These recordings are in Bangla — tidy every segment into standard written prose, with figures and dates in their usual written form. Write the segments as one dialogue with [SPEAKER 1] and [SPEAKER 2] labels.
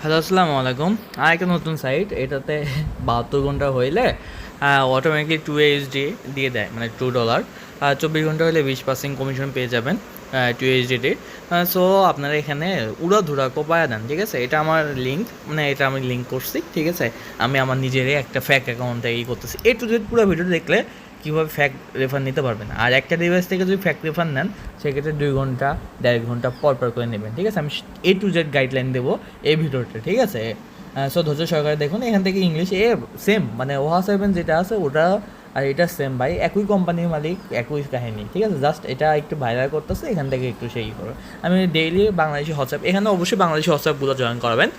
[SPEAKER 1] হ্যালো, আসসালামু আলাইকুম। একটা নতুন সাইট, এটাতে 72 ঘন্টা হইলে অটোমেটিকলি 2 USD দিয়ে দেয়, মানে $2। 24 ঘন্টা হলে 20% কমিশন পেয়ে যাবেন 2 USD। সো আপনারা এখানে উড়াধুরা কোপায়া দেন, ঠিক আছে? এটা আমার লিঙ্ক, মানে এটা আমি লিঙ্ক করছি, ঠিক আছে? আমি আমার নিজেরই একটা ফ্যাক অ্যাকাউন্ট থেকে করতেছি। A to Z পুরো ভিডিও দেখলে কীভাবে ফ্যাক রেফার নিতে পারবেন। আর একটা ডিভাইস থেকে যদি ফ্যাক রেফার নেন, সেক্ষেত্রে 2 ঘন্টা 1.5 ঘন্টা পর করে নেবেন, ঠিক আছে? আমি A to Z গাইডলাইন দেবো এই ভিডিওটা, ঠিক আছে? সো ধৈর্য সহকারে দেখুন। এখান থেকে ইংলিশ সেম, মানে ওহা সেভেন যেটা আছে ওটা আর এটা সেম ভাই, একই কোম্পানির মালিক, একই কাহিনী, ঠিক আছে? জাস্ট এটা একটু ভাইরাল করতেছে, এখান থেকে একটু সেই করবে। আমি ডেইলি বাংলাদেশি হোয়াটসঅ্যাপ, এখানে অবশ্যই বাংলাদেশি হোয়াটসঅ্যাপগুলো জয়েন করাবেন,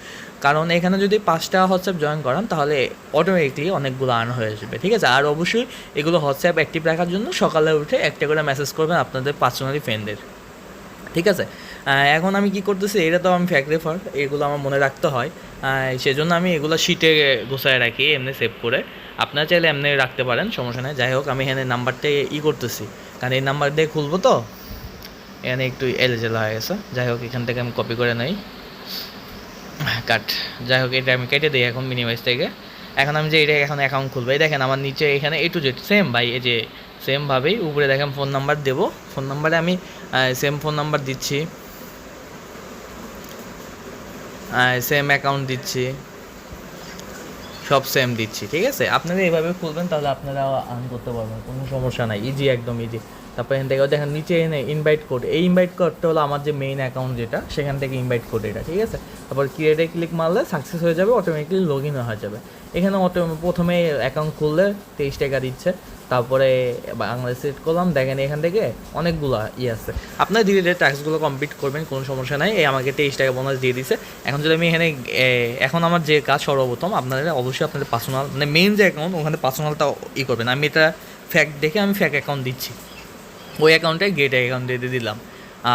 [SPEAKER 1] কারণ এখানে যদি 5টা হোয়াটসঅ্যাপ জয়েন করান তাহলে অটোমেটিকলি অনেকগুলো আর্ন হয়ে যাবে, ঠিক আছে? আর অবশ্যই এগুলো হোয়াটসঅ্যাপ অ্যাক্টিভ রাখার জন্য সকালে উঠে একটা করে মেসেজ করবেন আপনাদের পার্সোনালি ফ্রেন্ডদের, ঠিক আছে? এখন আমি কি করতেছি, এটা তো আমি ফ্যাক রেফার, এগুলো আমার মনে রাখতে হয়, সেজন্য আমি এগুলো শিটে গোছায় রাখি এমনি সেভ করে। আপনারা চাইলে এমনি রাখতে পারেন, সমস্যা নেই। যাই হোক, আমি এখানে নাম্বারটা করতেছি, কারণ এই নাম্বার দিয়ে খুলবো তো, এখানে একটু এলেজেল হয়ে গেছে। যাই হোক, এখান থেকে আমি কপি করে নেই, কাট। যাই হোক, এটা আমি কেটে দিই এখন মিনিমাইজ থেকে। এখন আমি যে এটা এখন অ্যাকাউন্ট খুলবো, এই দেখেন আমার নিচে এখানে A to Z সেম ভাই, এই যে সেমভাবেই উপরে দেখেন ফোন নাম্বার দেবো, ফোন নাম্বারে আমি সেম ফোন নাম্বার দিচ্ছি, সেম অ্যাকাউন্ট দিচ্ছি, সব সেম দিচ্ছি, ঠিক আছে? আপনারা এইভাবে খুলবেন, তাহলে আপনারা আর্ন করতে পারবেন, কোনো সমস্যা নাই, ইজি, একদম ইজি। তারপর এখান থেকে দেখেন নিচে এনে ইনভাইট কোড, এই ইনভাইট কোডটা হলো আমার যে মেইন অ্যাকাউন্ট যেটা, সেখান থেকে ইনভাইট কোড এটা, ঠিক আছে? তারপর ক্রিয়েটে ক্লিক মারলে সাকসেস হয়ে যাবে, অটোমেটিকলি লগ ইন হয়ে যাবে। এখানে প্রথমে অ্যাকাউন্ট খুললে 23 টাকা দিচ্ছে, তারপরে বাংলাদেশ সেট করলাম, দেখেন এখান থেকে অনেকগুলো আছে। আপনার ধীরে ধীরে টাস্কগুলো কমপ্লিট করবেন, কোনো সমস্যা নাই। এই আমাকে 23 টাকা বোনাস দিয়ে দিছে। এখন যদি আমি এখানে এখন আমার যে কাজ, সর্বপ্রথম আপনারা অবশ্যই আপনাদের পার্সোনাল, মানে মেইন যে অ্যাকাউন্ট, ওখানে পার্সোনালটা করবেন। আমি এটা ফ্যাক দেখে আমি ফ্যাক অ্যাকাউন্ট দিচ্ছি, ওই অ্যাকাউন্টে গেট অ্যাকাউন্ট দিয়ে দিলাম।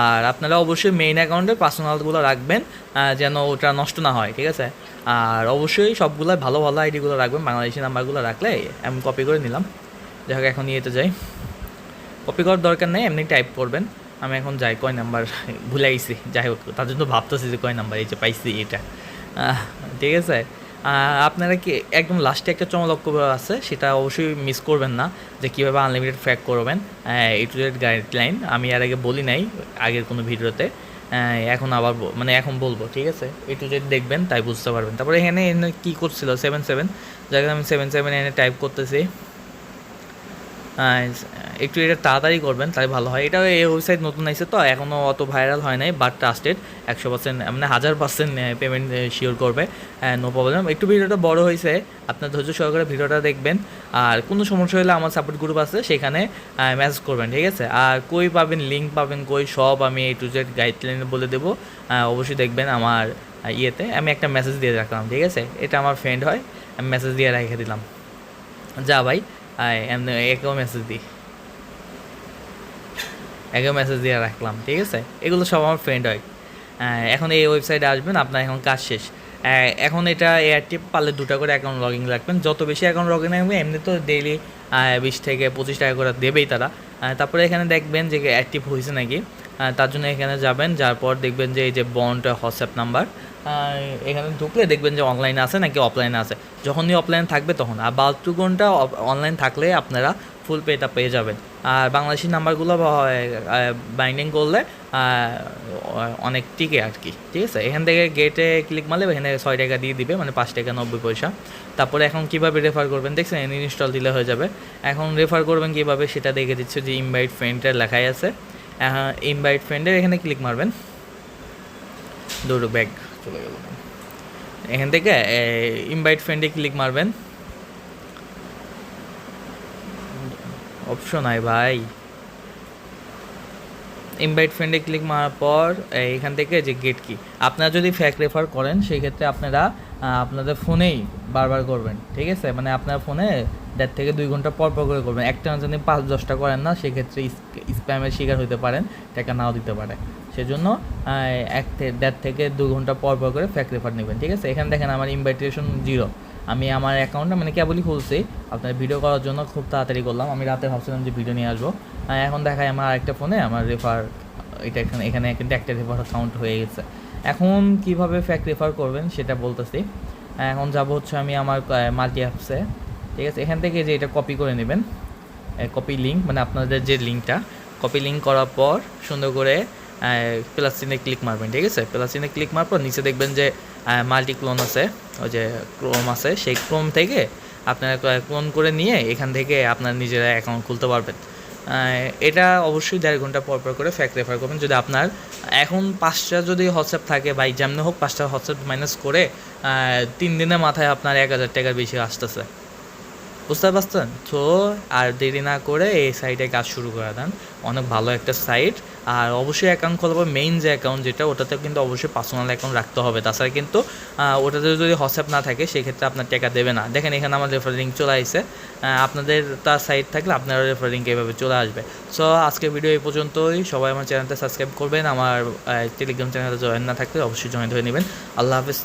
[SPEAKER 1] আর আপনারা অবশ্যই মেইন অ্যাকাউন্টে পার্সোনালগুলো রাখবেন, যেন ওটা নষ্ট না হয়, ঠিক আছে? আর অবশ্যই সবগুলো ভালো ভালো আইডিগুলো রাখবেন, বাংলাদেশি নাম্বারগুলো রাখলে আমি কপি করে নিলাম। যাই হোক, এখন ইয়েতে যাই, কপি করার দরকার নেই, এমনি টাইপ করবেন। আমি এখন যাই, কয় নাম্বার ভুলে আইছি, যাই হোক, তার জন্য ভাবতেছি যে কয় নাম্বার, এই যে পাইছি এটা, ঠিক আছে? আপনারা কি একদম লাস্টে একটা চমক আছে, সেটা অবশ্যই মিস করবেন না, যে কীভাবে আনলিমিটেড ফ্যাক করবেন। A to Z গাইডলাইন আমি আর আগে বলি নাই আগের কোনো ভিডিওতে, এখন আবার মানে এখন বলবো, ঠিক আছে? A to Z দেখবেন, তাই বুঝতে পারবেন। তারপরে এখানে কী করছিল 77, যাকে আমি 77 এনে টাইপ করতেছি। একটু এটা তাড়াতাড়ি করবেন, তাই ভালো হয়। এটা এই ওয়েবসাইট নতুন আসছে তো, এখনও অত ভাইরাল হয় নাই, বাট ট্রাস্টেড 100%, মানে 1000% পেমেন্ট শিওর করবে, নো প্রবলেম। একটু ভিডিওটা বড় হয়েছে, আপনার ধৈর্য সহকারে ভিডিওটা দেখবেন। আর কোনো সমস্যা হলে আমার সাপোর্ট গ্রুপ আছে, সেখানে মেসেজ করবেন, ঠিক আছে? আর কই পাবেন, লিঙ্ক পাবেন কই, সব আমি A to Z গাইডলাইনে বলে দেবো। অবশ্যই দেখবেন আমার ইয়েতে আমি একটা মেসেজ দিয়ে রাখলাম, ঠিক আছে? এটা আমার ফ্রেন্ড হয়, আমি মেসেজ দিয়ে রেখে দিলাম, যা ভাই এমনি একেও মেসেজ দিই, একেও মেসেজ দিয়ে রাখলাম, ঠিক আছে? এগুলো সব আমার ফ্রেন্ড হয়। এখন এই ওয়েবসাইটে আসবেন, আপনার এখন কাজ শেষ। এখন এটা এয়ারটিপ পারলে 2টা করে অ্যাকাউন্ট লগ ইন রাখবেন, যত বেশি অ্যাকাউন্ট লগ ইন রাখবেন, এমনি তো ডেইলি 20 থেকে 25 টাকা করে দেবেই তারা। তারপরে এখানে দেখবেন যে অ্যাক্টিভ হয়েছে নাকি, তার জন্য এখানে যাবেন, যার পর দেখবেন যে এই যে বন্ড হোয়াটসঅ্যাপ নাম্বার, এখানে ঢুকলে দেখবেন যে অনলাইনে আছে নাকি অফলাইনে আছে। যখনই অফলাইন থাকবে তখন, আর 72 ঘন্টা অনলাইন থাকলে আপনারা ফুল পেটা পেয়ে যাবেন। আর বাংলাদেশি নাম্বারগুলো বাইন্ডিং করলে অনেক টিকে আর কি, ঠিক আছে? এখান থেকে গেটে ক্লিক মারলে এখানে 6 টাকা দিয়ে দিবে, মানে 5 টাকা 90 পয়সা। তারপরে এখন কীভাবে রেফার করবেন দেখছেন, ইনস্টল দিলে হয়ে যাবে। এখন রেফার করবেন কীভাবে সেটা দেখে দিচ্ছে, যে ইনভাইট ফ্রেন্ডের লেখাই আছে, ইনভাইট ফ্রেন্ডের এখানে ক্লিক মারবেন। দৌড়ো ব্যাগ চলে গেল, এখান থেকে ইনভাইট ফ্রেন্ডে ক্লিক মারবেন, অপশন আয় ভাই। ইনভাইট ফ্রেন্ডে ক্লিক মারার পর এখান থেকে যে গেট কি, আপনারা যদি ফ্যাক রেফার করেন সেই ক্ষেত্রে আপনারা আপনাদের ফোনেই বারবার করবেন, ঠিক আছে? মানে আপনার ফোনে 1.5 থেকে 2 ঘন্টা পর করে করবেন, একটা যদি 5-10টা করেন না, সেক্ষেত্রে স্প্যামের শিকার হতে পারেন, টাকা নাও দিতে পারে। সেজন্য 1.5 থেকে 2 ঘন্টা পর করে ফ্যাক রেফার নেবেন, ঠিক আছে? এখানে দেখেন আমার ইনভাইটেশন 0, আমি আমার অ্যাকাউন্টটা মানে কেবলই খুলছি, আপনার ভিডিও করার জন্য খুব তাড়াতাড়ি করলাম। আমি রাতে ভাবছিলাম যে ভিডিও নিয়ে আসবো, এখন দেখায় আমার আরেকটা ফোনে আমার রেফার, এটা এখানে কিন্তু একটা রেফার কাউন্ট হয়ে গেছে। এখন কিভাবে ফ্যাক্ট রেফার করবেন সেটা বলতেছি। এখন যাব হচ্ছে আমি আমার মাল্টি অ্যাপসে, ঠিক আছে। এখান থেকে যে এটা কপি করে নেবেন, কপি লিঙ্ক, মানে আপনাদের যে লিঙ্কটা কপি লিঙ্ক করার পর সুন্দর করে প্লাস চিহ্নে ক্লিক মারবেন, ঠিক আছে। প্লাস চিহ্নে ক্লিক মারার পর নিচে দেখবেন যে মাল্টি ক্লোন আছে, ওই যে ক্রোম আছে, সেই ক্রোম থেকে আপনারা ক্লোন করে নিয়ে এখান থেকে আপনার নিজেরা অ্যাকাউন্ট খুলতে পারবেন। এটা অবশ্যই 1.5 ঘন্টা পর পর করে ফ্যাক্ট রেফার করবেন। যদি আপনার এখন 5টা যদি হোয়াটসঅ্যাপ থাকে বা যেমনি হোক 5টা হোয়াটসঅ্যাপ মাইনাস করে 3 দিনের মাথায় আপনার 1,000 টাকার বেশি আসতেছে, বুঝতে পারছেন। তো আর দেরি না করে এই সাইটে কাজ শুরু করে দেন, অনেক ভালো একটা সাইট। আর অবশ্যই অ্যাকাউন্ট খোলাবো, মেইন যে অ্যাকাউন্ট যেটা, ওটাতে কিন্তু অবশ্যই পার্সোনাল অ্যাকাউন্ট রাখতে হবে, তাছাড়া কিন্তু ওটাতে যদি হোয়াটসঅ্যাপ না থাকে সেক্ষেত্রে আপনার টাকা দেবে না। দেখেন এখানে আমার রেফার লিঙ্ক চলে আসছে, আপনাদের তার সাইট থাকলে আপনারা রেফার লিঙ্ক এইভাবে চলে আসবে। সো আজকের ভিডিও এই পর্যন্তই। সবাই আমার চ্যানেলটা সাবস্ক্রাইব করবেন, আমার টেলিগ্রাম চ্যানেলে জয়েন না থাকলে অবশ্যই জয়েন হয়ে নেবেন। আল্লাহ হাফিজ।